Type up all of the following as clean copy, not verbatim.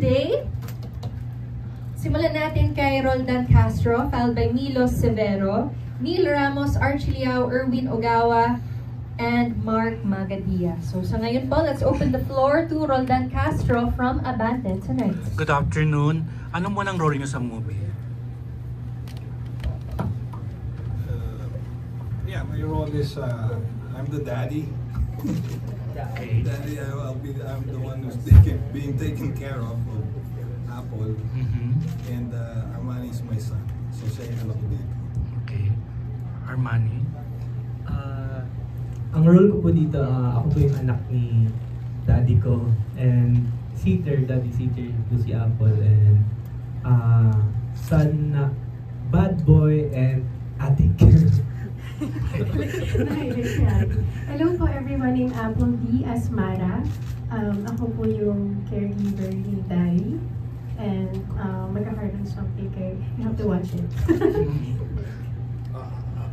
today. Simulan natin kay Roldan Castro, followed by Milos Severo, Neil Ramos, Archie Liao, Erwin Ogawa, and Mark Magadia. So sa ngayon po, let's open the floor to Roldan Castro from Abante tonight. Good afternoon. Ano mo nang role niyo sa movie? Yeah, my role is I'm the daddy. Okay. Daddy, I'm the one who's being taken care of Apple, and Armani is my son. So say hello dito. Okay. Armani? Ang role ko po dito, ako po yung anak ni daddy ko, and daddy sitter po si Apple, and son na bad boy and attic. Hello po everyone, in Apple D as Mara. Ako po yung caregiver ni Daddy. And magkakaroon something kay, you have to watch it.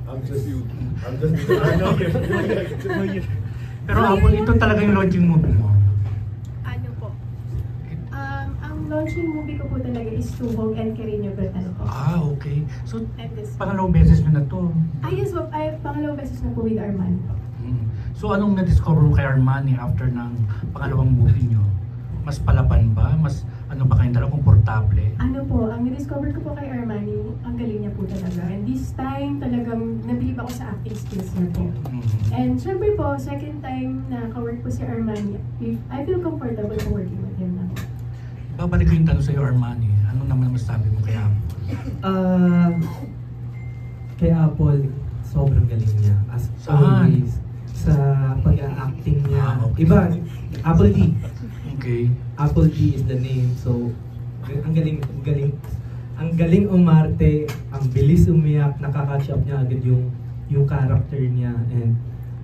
I'm just you. Pero Apple, ito talaga yung launching movie mo. Ano po? Ang launching movie ko po talaga is Tubong and Carino Bertano po. Okay. So, And this pangalawang beses nyo na to. yes po, pangalawang beses na po with Armani. So, anong na-discover mo kay Armani after ng pangalawang movie nyo? Mas palaban ba? Mas ano ba kayong dalawa? Komportable? Ano po, ang na-discover ko po kay Armani, ang galing niya po talaga. And this time, talagang nabilib ako sa acting skills niya po. And syempre po, second time na ka-work po si Armani, I feel comfortable po working with him now. Babalik ko yung tanong sa'yo, Armani. Ano naman masabi mo kay Apple? Kay Apple, sobrang galing niya. As always, sa pag-acting niya. Okay. Iba, Apple D. Okay. Apple D is the name. So, ang galing umarte, ang bilis umiyak, nakaka-catch up niya agad yung character niya, and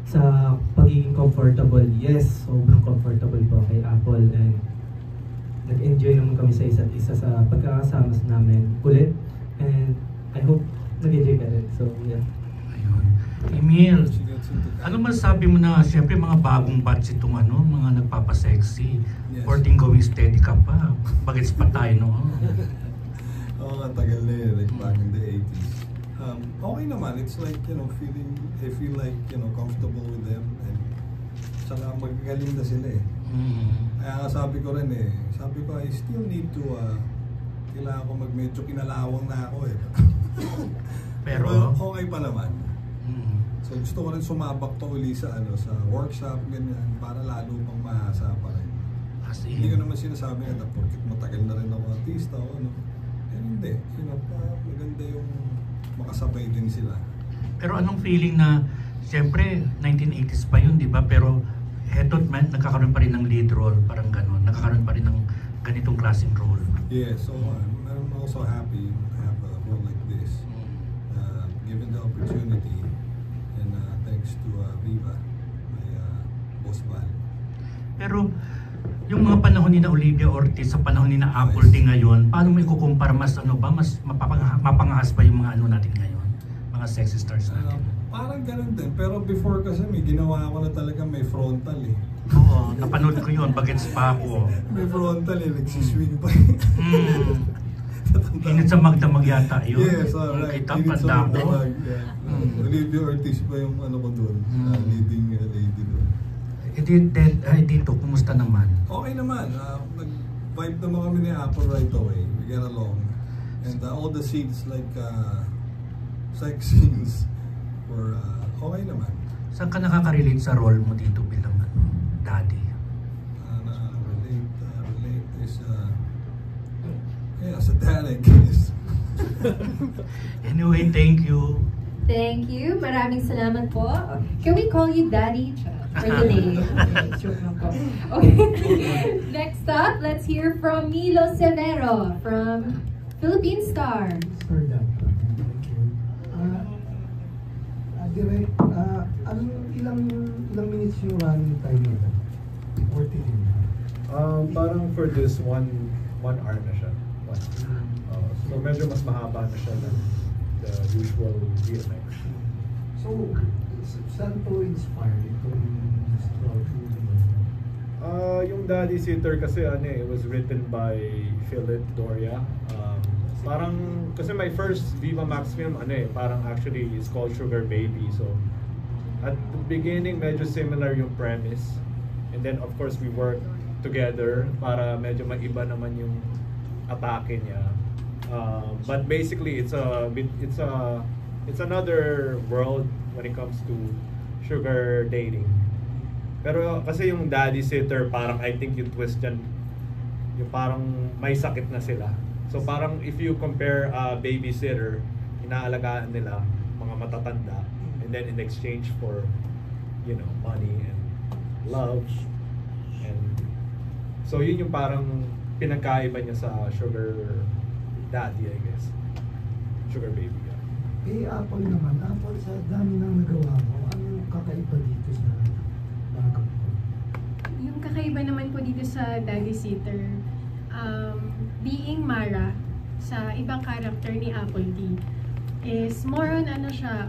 sa pagiging comfortable, yes, sobrang comfortable po kay Apple, and nag-enjoy naman kami sa isa't isa sa pagkakasama namin ulit, and I hope nag-enjoy ka rin. So, yeah. Ayun. Emil, ano masasabi mo na siyempre mga bagong batch itong mga nagpapasexy? Yes. 14 going steady ka pa. Bagets pa tayo, no? Oo, tagal na yun, like back in the 80s. Okay naman, it's like, I feel like, comfortable with them, and saka magagaling na sila eh. Kaya nga sabi ko, I still need to, kailangan ko medyo kinalawang na ako eh. Pero okay pa naman. So gusto ko rin sumabak to uli sa workshop, ganyan, para lalo pang mahasa pa rin. Hindi ko naman sinasabi na porkit matagal na rin ako artista o ano. Hindi, maganda yung makasabay din sila. Pero anong feeling na, siyempre 1980s pa yun, di ba? Pero heto't nagkakaroon pa rin ng lead role, parang gano'n. Nagkakaroon pa rin ng ganitong klaseng role. Yeah, so I'm also happy to have a role like this. Given the opportunity, and thanks to Viva, my boss Val. Pero yung mga panahon ni na Olivia Ortiz sa panahon ni na Apple D ngayon, paano mo ikukumpara? Mas mas mapangahas ba yung mga natin ngayon? Mga sexy stars natin? Parang ganun din, pero before kasi may ginawa ko na talaga may frontal eh. Oo, napanood ko yun, bagets pa ako. May frontal eh, nagsiswing pa. Init sa magdamag yata yun. Yes, alright. Kita panda ko. Olivia Ortiz pa yung ko doon, leading lady doon. Dito, kumusta naman? Okay naman. Nag-vibe naman kami ni Apple right away. We get along. And all the scenes like sex scenes were okay naman. Saan ka nakaka-relate sa role mo dito bilang daddy? Relate is sa dad, I guess. Anyway, thank you. Thank you. Maraming salamat po. Can we call you Daddy? For today. Okay, joke lang po. Okay. Next up, let's hear from Milo Severo from Philippine Star. Thank you. Direct, ilang minutes yung running time nito? 40 parang for this one hour na siya. So medyo mas mahaba na siya than the usual VFX. So, saan to inspire itong Yung Daddy Sitter kasi it was written by Philip Doria. Parang kasi my first Viva Max film parang actually is called Sugar Baby. So at the beginning medyo similar yung premise. And then of course we worked together para medyo maiba naman yung atake niya. But basically it's another world when it comes to sugar dating. Pero kasi yung Daddy Sitter parang I think yung twist dyan yung parang may sakit na sila. So parang if you compare babysitter, inaalagaan nila mga matatanda, and then in exchange for money and love, and so yun yung parang pinagkaiba niya sa sugar daddy, I guess. Sugar baby. Apple naman. Apple, sa dami nang nagawa mo, ano kakaiba dito sa bago mo? Yung kakaiba naman po dito sa Daddy Sitter, being Mara sa ibang character ni Appleby is more on siya,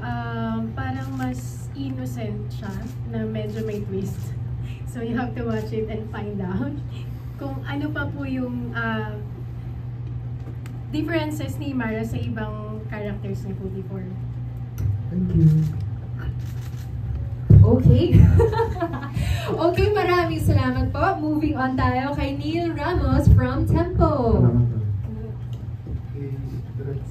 parang mas innocent siya na medyo may twist. So you have to watch it and find out kung ano pa po yung differences ni Mara sa ibang characters niya po before. Thank you. Okay. Okay, maraming salamat po. Moving on tayo kay Neil Ramos from Tempo. Salamat po. Direct,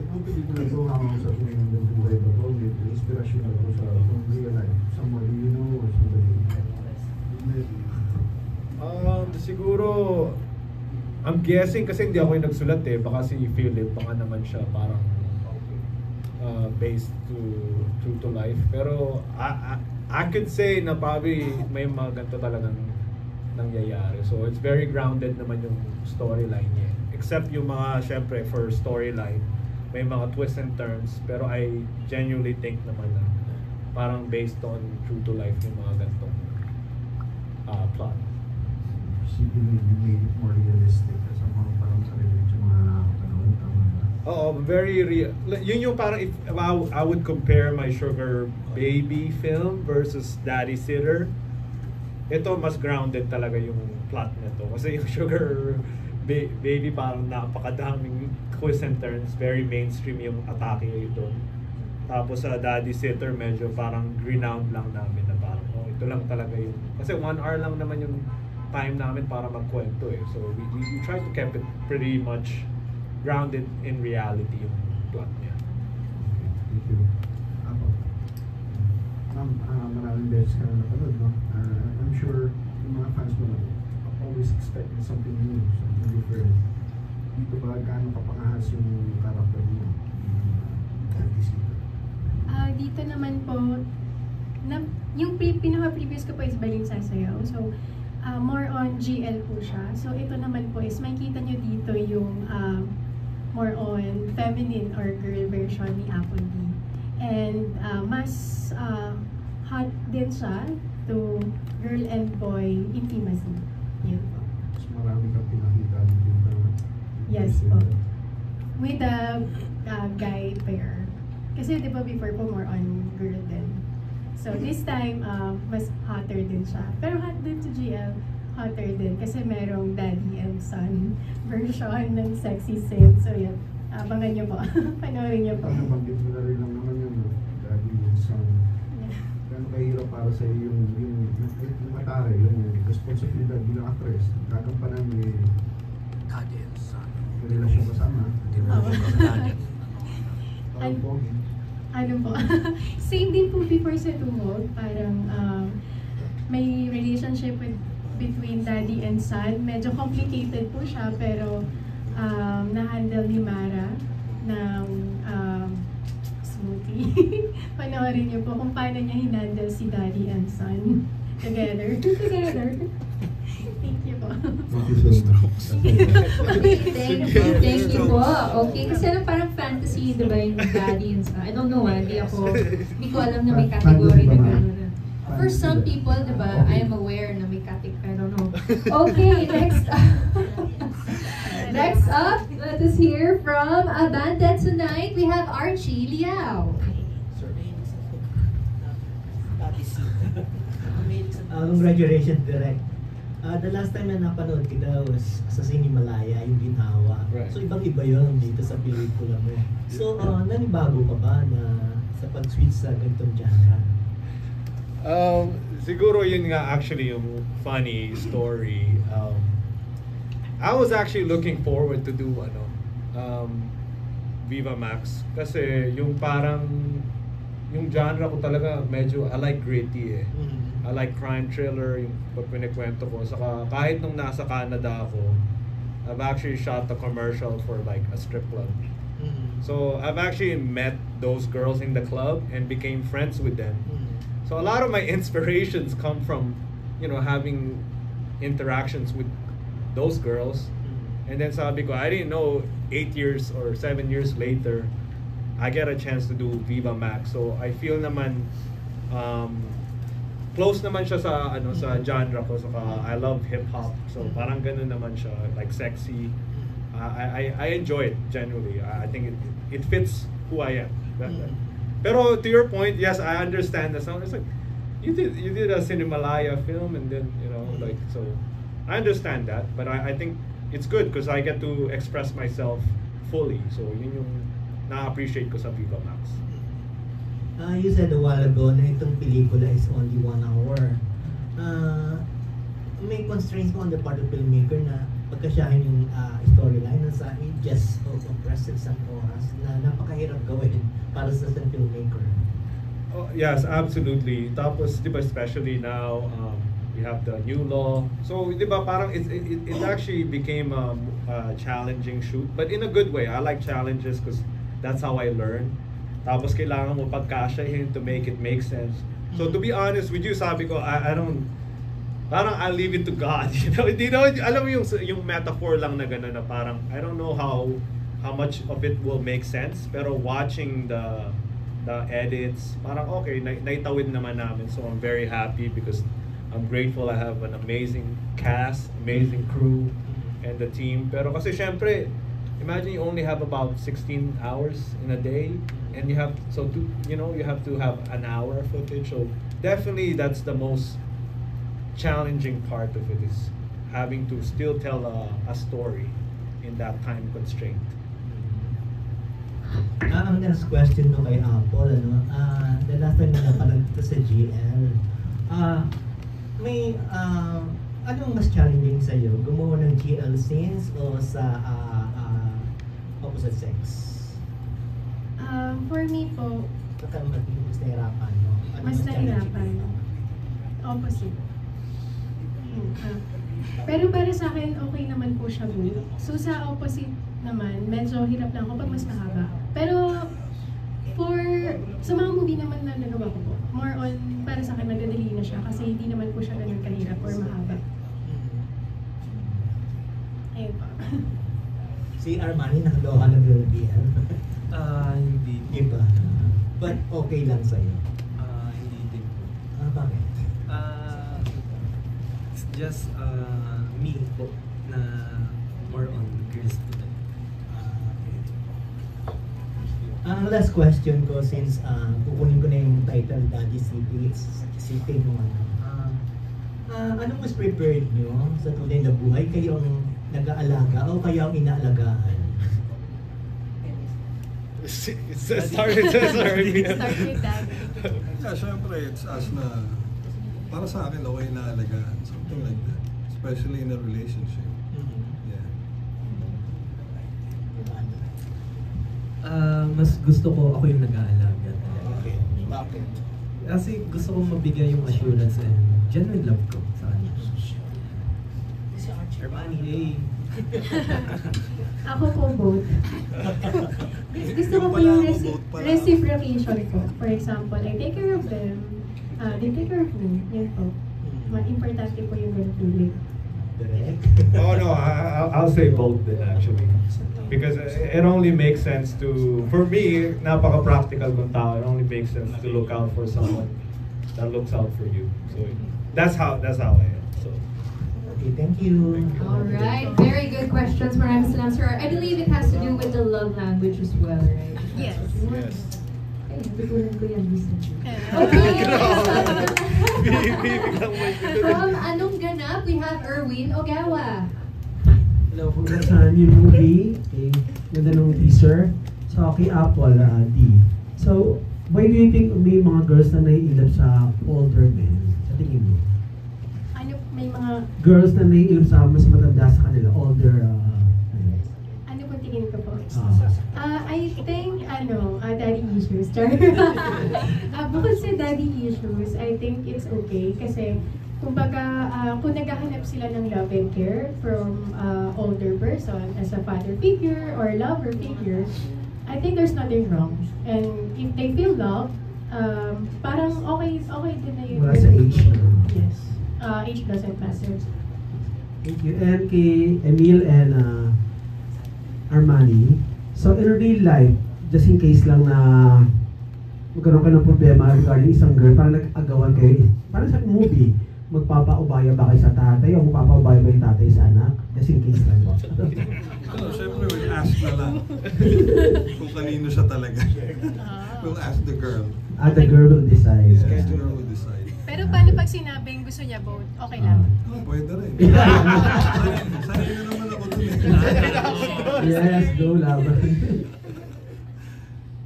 itong pelikula to hanggang sa tunay ng buhay ba to, may inspirasyon na to sa real life. Somebody you know or somebody. Siguro I'm guessing kasi hindi ako yung nagsulat baka si Philip baka naman siya parang based true to life, pero I could say na probably may mga ganito talagang nangyayari, so it's very grounded naman yung storyline niya, except yung mga syempre for storyline may mga twists and turns, pero I genuinely think naman na parang based on true to life yung mga ganitong plot. You made it more realistic kasi parang sarili yung mga nakakapanahon, tama ba? Oo, very real. Yun yung parang if I would compare my Sugar Baby film versus Daddy Sitter, ito mas grounded talaga yung plot nito. Kasi yung Sugar Baby parang napakadaming twists and turns, very mainstream yung atake doon. Tapos sa Daddy Sitter medyo parang renowned lang namin na parang ito lang talaga yung, kasi 1 hour lang naman yung time namin para magkwento so we try to keep it pretty much grounded in reality yung plot niya. Thank you. Ma'am, maraming beses ka na napanood, no? I'm sure yung mga fans mo always expecting something new, something different. Dito ba gaano kapangahas yung character mo? Dito naman po, yung pinaka-previous ko po is Baling Sasayaw. So, more on GL po siya. So, ito naman po is makikita nyo dito yung more on feminine or girl version ni Appleby. And mas hot din siya to girl and boy intimacy. Yun po. Mas marami kang pinakita dito. Yes po. With the guy pair. Kasi di ba before po more on girl din. So this time, mas hotter din siya. Pero hot din to GL, hotter din. Kasi merong daddy and son version ng sexy scene. So yan, abangan nyo po. Panoorin nyo po. Pag nabanggit mo na rin lang naman yun, daddy and son. Gano'n kahirap para sa iyo yung atake, yung responsibilidad bilang actress. Kakampanan may Daddy and son. relasyon kasama. Parang pogi. Ano po? Same din po before sa Tuhog. Parang may relationship between daddy and son. Medyo complicated po siya, pero na-handle ni Mara ng smoothly. Panoorin niyo po kung paano niya hinandle si daddy and son together. Thank you po. Thank you so much. Thank you po. Okay, kasi parang fantasy, di ba, yung daddy and son. I don't know, hindi ko alam na may category na gano'n. For some people, di ba, I am aware na may category, I don't know. Okay, next up, let us hear from Abandoned tonight. We have Archie Liao. Dati Congratulations, Direk. The last time na napanood kita was sa Sinimalaya, yung Ginhawa. Right. So ibang-iba yun dito sa pelikula mo. So nanibago ka ba na sa pag-switch sa ganitong genre? Siguro yun nga actually yung funny story. I was actually looking forward to do Viva Max kasi yung parang yung genre ko talaga medyo I like gritty eh. I like crime thriller yung pag pinikwento ko. Saka kahit nung nasa Canada ako, I've actually shot the commercial for like a strip club. So I've actually met those girls in the club and became friends with them. So a lot of my inspirations come from, having interactions with those girls. And then sabi ko, I didn't know 8 years or 7 years later, I get a chance to do Viva Max. So I feel naman, close naman siya sa genre ko. So I love hip hop. So parang ganun naman siya, like sexy. I enjoy it genuinely. I think it fits who I am. Pero to your point, yes, I understand the sound. It's like you did a Cinemalaya film, and then so I understand that. But I think it's good because I get to express myself fully. So yun yung na-appreciate ko sa Viva Max. You said a while ago na itong pelikula is only 1 hour. May constraints mo on the part of filmmaker na pagkasyahin yung storyline na sa just compress isang oras na napakahirap gawin para sa isang filmmaker. Oh, yes, absolutely. Tapos, di ba, especially now, we have the new law. So, di ba, parang it actually became a challenging shoot, but in a good way. I like challenges because that's how I learn. Tapos, kailangan mo pagkasyahin to make it make sense. So, to be honest with you, sabi ko, I don't, parang I leave it to God. Alam mo yung metaphor lang na gano'n na parang, I don't know how much of it will make sense, pero watching the edits, parang okay, naitawid naman namin. So I'm very happy because I'm grateful I have an amazing cast, amazing crew, and the team. Pero kasi syempre, imagine you only have about 16 hours in a day, and you have you have to have an hour footage. So definitely that's the most challenging part of it, is having to still tell a story in that time constraint. Ang next question no kay Apple, the last time na napanood ito sa GL, may anong mas challenging sa'yo? Gumawa ng GL scenes o sa opposite sex? For me po, mas nahirapan, no? mas nahirapan. Opposite. Pero para sa akin, okay naman po siya good. So sa opposite naman, medyo hirap lang ako pag mas mahaba. Pero sa mga movie naman na nagawa ko po, more on, para sa akin, madadali na siya kasi hindi naman po siya ganun kahirap or mahaba. Ayun po. Si Armani, nakagawa ka ng BL? Hindi. Iba. But okay lang sa'yo? Hindi din po. Bakit? It's just me po na more on girls po. Ang last question ko, since kukunin ko na yung title Daddy City mo, anong mas prepared nyo sa tunay na buhay? Kayo ang nag-aalaga o kayo ang inaalagaan? Start with that. Yeah, syempre, it's us na, para sa akin, okay na alagaan. Something like that. Especially in a relationship. Yeah. Mas gusto ko ako yung nag-aalaga. Okay. Bakit? Kasi gusto kong mabigay yung assurance and genuine love ko sa kanya. Armani, hey! Ako po both. Gusto ko po yung reciprocation ko. For example, I take care of them, they take care of me. Yan po. Importante po yung ganun feeling. Oh no, I'll say both then actually. Because it only makes sense to, for me, napaka-practical kong tao, it only makes sense to look out for someone that looks out for you. So that's how I am. So. Okay, thank you. All right, very good questions. Maraming salamat, sir. I believe it has to do with the love language as well, right? Yes. Yes. Okay, natutunan ko yan recently. Okay. From Anong Ganap, we have Erwin Ogawa. Hello, congrats sa new movie. Okay, ganda ng teaser. So, kay Apple, D. So, why do you think may mga girls na naiilap sa older men? Sa tingin mo? Ano, may mga, Girls na naiilap sa mas matanda sa kanila, older, ano po tingin ko po? Ah. I think, daddy issues. Bukod sa daddy issues, I think it's okay kasi kumbaga, kung naghahanap sila ng love and care from older person as a father figure or lover figure, I think there's nothing wrong. And if they feel love, parang okay din na yun. Wala sa age. Yes. Age doesn't matter. Thank you. And kay Emil and Armani, so in real life, just in case lang na magkaroon ka ng problema regarding isang girl, parang nag-agawan kayo, parang sa movie, magpapaubaya ba kayo sa tatay o magpapaubaya ba yung tatay sa anak? Just in case lang po. Siyempre, we'll ask na lang kung kanino siya talaga. We'll ask the girl. The girl will decide. Yes, the girl will decide. Pero paano pag sinabing gusto niya both? Okay lang. Pwede rin. Sanay na naman ako dun eh. Yes, go laban.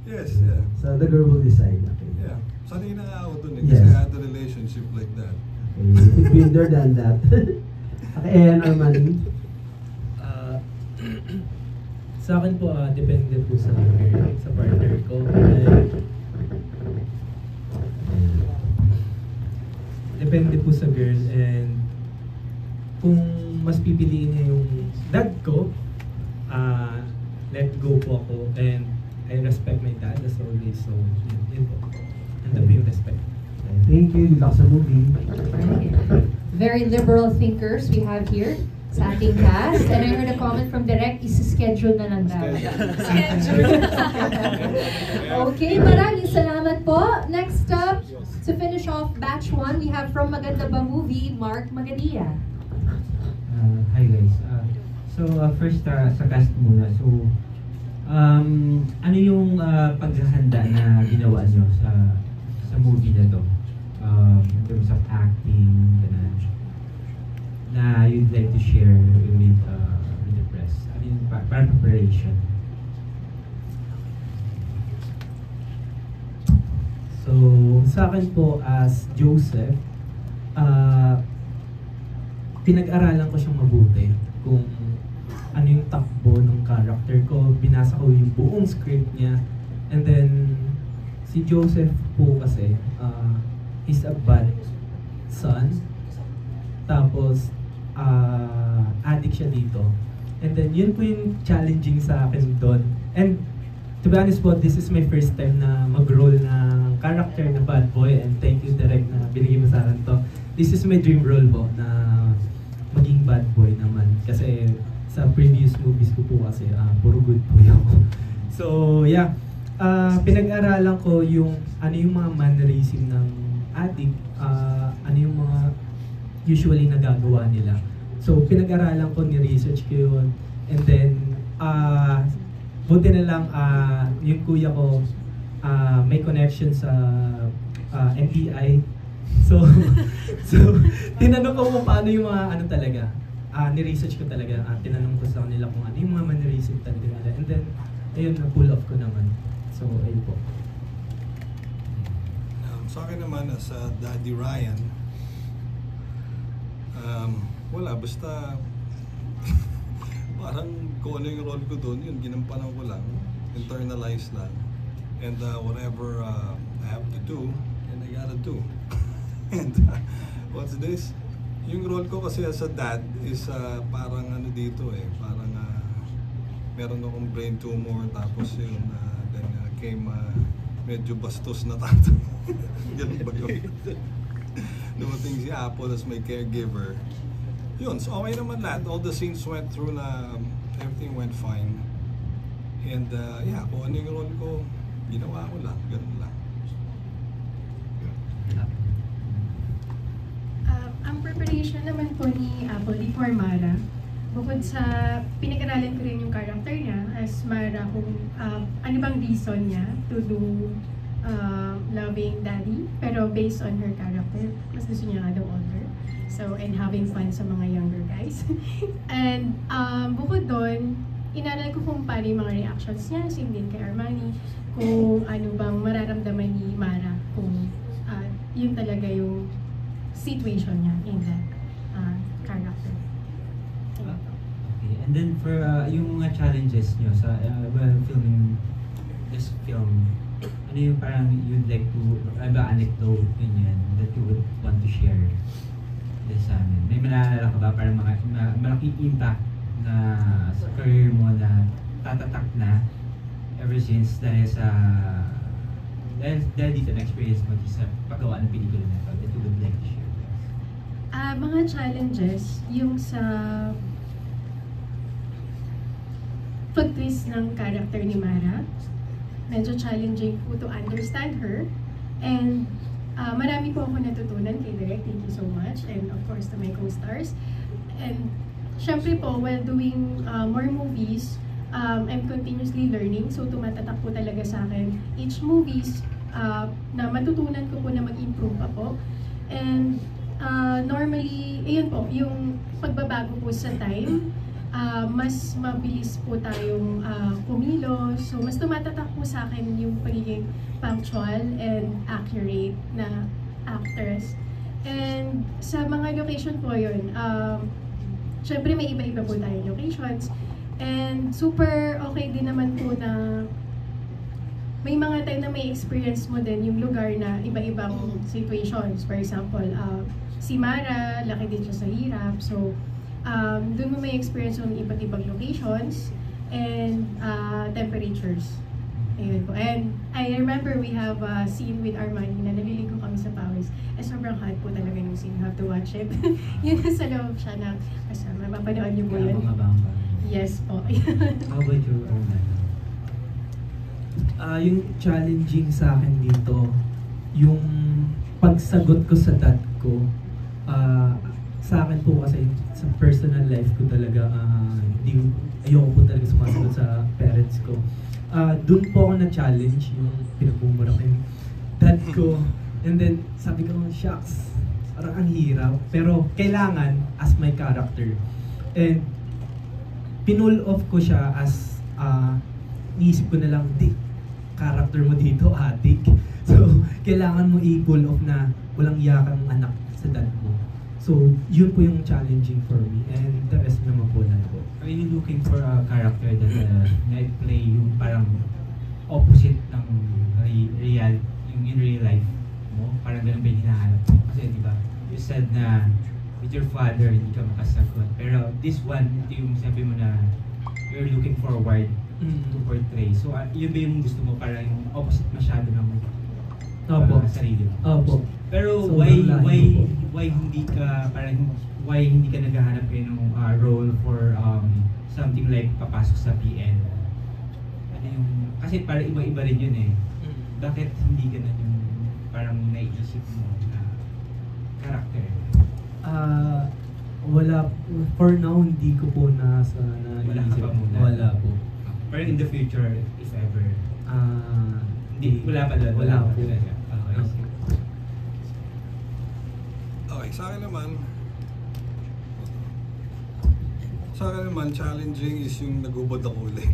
Yes, yeah. So the girl will decide. Okay. Yeah. Sanay na nga ako dun eh. Yes. Kasi I had a relationship like that. Okay, it's been there than that. Okay, and Armani? Sa akin po, depende po sa partner ko. Depende po sa girl, and kung mas pipiliin niya yung dad ko, let go po ako, and I respect my dad as always, so yun po. And po yung respect. Thank you. Good luck sa movie. Very liberal thinkers we have here sa ating cast. And I heard a comment from Direct, isa-schedule na lang daw. Okay, maraming salamat po. Next up, to finish off batch 1, we have from Maganda Ba Movie, Mark Magadia. Hi guys. First sa cast muna. So, ano yung paghahanda na ginawa nyo sa movie na to? In terms of acting, ganun, na you'd like to share with the press? I mean, para preparation. So, sa akin po as Joseph, pinag-aralan ko siyang mabuti kung ano yung takbo ng character ko. Binasa ko yung buong script niya. And then, si Joseph po kasi, he's a bad son. Tapos, addict siya dito. And then, yun po yung challenging sa akin doon. And, to be honest po, this is my first time na mag-role ng character na bad boy. And thank you, Direk, na binigay mo sa akin to. This is my dream role po, na maging bad boy naman. Kasi, sa previous movies ko po kasi, puro good boy ako. So, yeah. Pinag-aralan ko yung ano yung mga mannerism ng addict, ano yung mga usually nagagawa nila. So, pinag-aralan ko, ni-research ko yun. And then, buti na lang, yung kuya ko, may connection sa NBI. So, tinanong ko kung paano yung mga ano talaga. Ni-research ko talaga. Tinanong ko sa kanila kung ano yung mga mannerism talaga nila. And then, ayun, na-pull off ko naman. So, ayun po. Sa akin naman, as Daddy Ryan, wala, basta parang kung ano yung role ko doon, yun, ginampanan ko lang, internalize lang, and whatever I have to do, and I gotta do. And what's this? Yung role ko kasi as a dad is parang ano dito parang meron akong brain tumor, tapos yun, then came medyo bastos na tatay. Ganun ba yun? Dumating si Apple as my caregiver. Yun, so okay naman lahat. All the scenes went through na everything went fine. And yeah, kung ano yung role ko, ginawa ko lang. Ganun lang. Ang preparation naman po ni Apple before Mara, bukod sa pinag-aralan ko rin yung character niya as Mara, kung ano bang reason niya to do loving daddy, pero based on her character, mas gusto niya nga daw older. So, and having fun sa mga younger guys. And bukod doon, inaral ko kung paano yung mga reactions niya, same din kay Armani, kung ano bang mararamdaman ni Mara, kung yun talaga yung situation niya in that character. Okay, and then for yung mga challenges nyo sa while filming this film, ano yung parang you'd like to, ba anecdote ganyan that you would want to share this sa amin? May malala ka ba parang mga malaking impact na sa career mo na tatatak na ever since dahil dito na experience mo sa paggawa ng pelikula na ito that you would like to share? Mga challenges, yung sa pag-twist ng character ni Mara, medyo challenging po to understand her. And marami po ako natutunan kay Direk, thank you so much. And of course to my co-stars. And syempre po, while doing more movies, I'm continuously learning. So tumatatak po talaga sa akin each movies na matutunan ko po na mag-improve pa po. And normally, ayun po, yung pagbabago po sa time, mas mabilis po tayong kumilos. So, mas tumatatak po sa akin yung pagiging punctual and accurate na actress. And sa mga location po yun, syempre may iba-iba po tayong locations. And super okay din naman po na may mga time na may experience mo din yung lugar na iba-ibang situations. For example, si Mara, laki din siya sa hirap. So, doon mo may experience yung iba't ibang locations and temperatures. Ayun po. And I remember we have a scene with Armani na naliligo kami sa pawis. Sobrang hot po talaga yung scene. You have to watch it. Yun sa loob siya na kasama. Mapapanood niyo po yun. Yes po. How about you, Armani? Yung challenging sa akin dito, yung pagsagot ko sa dad ko, sa akin po kasi sa personal life ko talaga, ayoko po talaga sumasagot sa parents ko. Doon po ako na-challenge yung pinagmumura ko yung dad ko. And then sabi ko, shucks, parang ang hirap. Pero kailangan as my character. And pinull off ko siya as, niisip ko na lang, character mo dito, adik. So, kailangan mo i-pull off na walang iyakang anak sa dad mo. So, yun po yung challenging for me. And the rest naman po na po. Are you looking for a character that na-play yung parang opposite ng real, yung in real life mo? Parang ganun ba yung hinahanap mo? Kasi di ba, you said na with your father, hindi ka makasagot. Pero this one, ito yung sabi mo na you're looking forward to portray. So, yun ba yung gusto mo? Parang yung opposite masyado ng sarili mo? Opo. Pero So, why hindi ka parang hindi ka naghahanap kayo ng role for something like papasok sa PL? Ano yung kasi para iba-iba rin yun eh. Bakit hindi ka na yung parang naiisip mo na character? Wala for now, hindi ko po nasa Wala ka pa muna? Wala po. Pero in the future, if ever, hindi, wala pa doon? Wala po. Talaga. Okay. Okay, sa akin naman, challenging is yung nagubod ako ulit.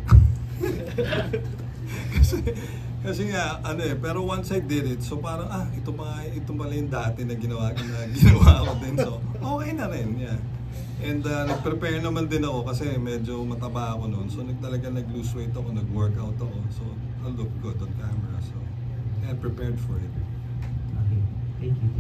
kasi nga, pero once I did it, so parang, ito pala yung dati na ginawa ko din. So, okay na rin, yeah. And nag-prepare naman din ako kasi medyo mataba ako noon. So, nag-lose weight ako, nag-workout ako. So, I'll look good on camera. So, yeah, prepared for it. Okay, thank you.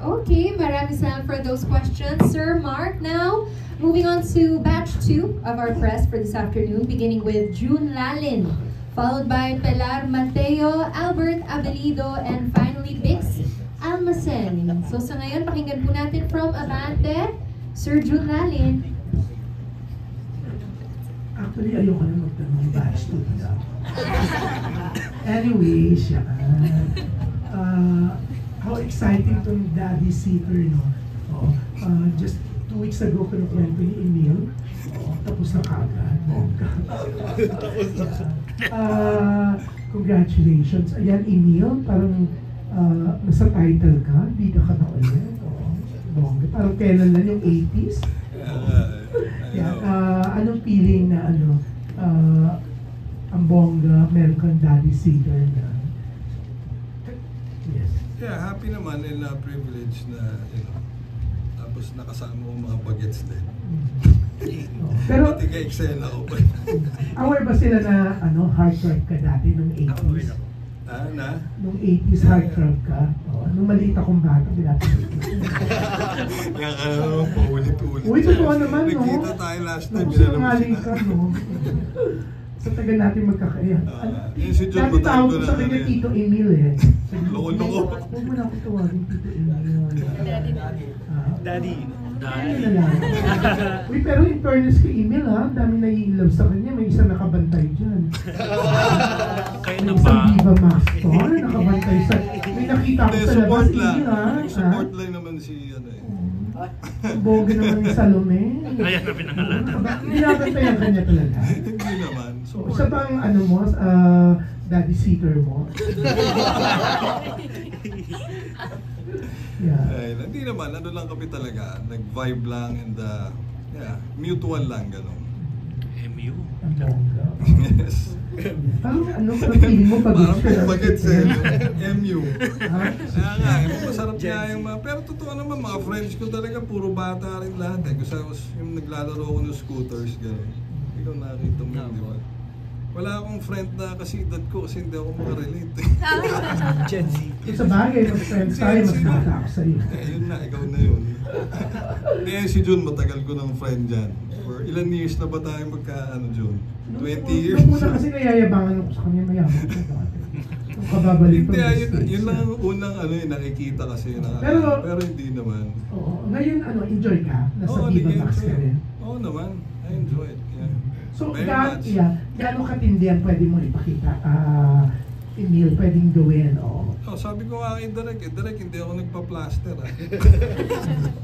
Okay, maraming salamat for those questions, Sir Mark. Now, moving on to batch 2 of our press for this afternoon, beginning with June Lalin, followed by Pilar Mateo, Albert Abelido, and finally Bix Almacen. So sa ngayon, pakinggan po natin from Abante, Sir June Lalin. Actually, ayoko na magtanong batch 2 nila. Anyway, siya. How exciting tong Daddy Seeker, no? Just 2 weeks ago, kinukwento ni Emil. Tapos na kagad. Congratulations. Ayan, Emil, parang nasa title ka, bida ka na ulit. Bongga. Parang kailan lang yung 80s? Yeah. Anong feeling na ang bongga, meron kang daddy singer na? Yes. Yeah, happy naman and privileged na, tapos nakasama ko mga bagets din. Pero, pati kay eksena ko pa. aware ba sila na heartthrob ka dati nung 80s? Nung 80s heartthrob ka? Nung maliit akong bata, Kaya ka naman paulit-ulit. Uy, totoo naman, no? Nagkita tayo last time. Sinungaling ka, no? Sa tagal natin magkakaya. Si John, dati tawag ko na sa kanya Tito Emil eh. Loko-loko. Huwag mo na ako tawagin Tito Emil. Daddy. Ano na lang. Uy, pero in fairness kay Emil ha, dami nai-love sa kanya, may isang nakabantay dyan. Kaya May na isang ba? Diva Max Store, nakabantay sa... May nakita ko sa labas, Emil ha. Support lang naman si Boga naman yung Salome. Kaya na pinangalanan. Nilabantayan kanya talaga. Hindi naman. Siya bang mo, daddy seeker mo? Yeah. Hindi naman, lang kami talaga. Nag-vibe lang and mutual lang, gano'n. MU? Ang bongga. Yes. Parang feeling mo pag Parang bagets MU. Ha? Kaya nga, masarap nga yung pero totoo naman, mga friends ko talaga, puro bata rin lahat eh. Kasi yung naglalaro ko ng scooters, gano'n. Ikaw nakita mo yun, di ba? Wala akong friend na kasi edad ko kasi hindi ako makarelate. Gen Z. Sa bagay, mas friends tayo, mas bata ako sa'yo. Yun na, ikaw na yun. Ngayon si Jun, matagal ko ng friend dyan. For ilan years na ba tayo Jun? 20 years? Nung una kasi nayayabangan ako sa kanya, mayaman ko dati. Nung kababalik ko. Hindi, yun lang ang unang nakikita kasi. Pero hindi naman. Oo, ngayon enjoy ka? Nasa Diva Max ka rin? Oo naman, I enjoy it. Yeah. So, Very much. gaano katindi ang pwede mo ipakita? Emil, pwedeng gawin, Sabi ko nga kay Direk, hindi ako nagpa-plaster.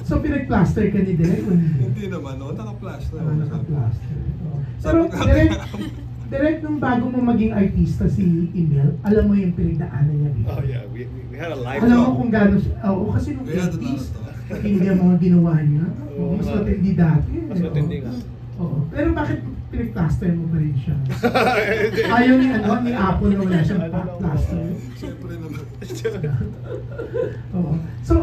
So, pinag-plaster ka ni Direk? Hindi naman, naka-plaster. Naka-plaster. Sabi Pero, Direk, nung bago mo maging artista si Emil, alam mo yung pinagdaanan niya dito? Oh yeah, we had a live Alam mo talk. kung gaano siya, kasi nung 80s, hindi ang mga ginawa niya. Mas matindi dati. Mas matindi nga. Pero bakit pinag-plaster mo pa rin siya? Ayaw ni Apple na wala siyang plaster. Siyempre naman. So,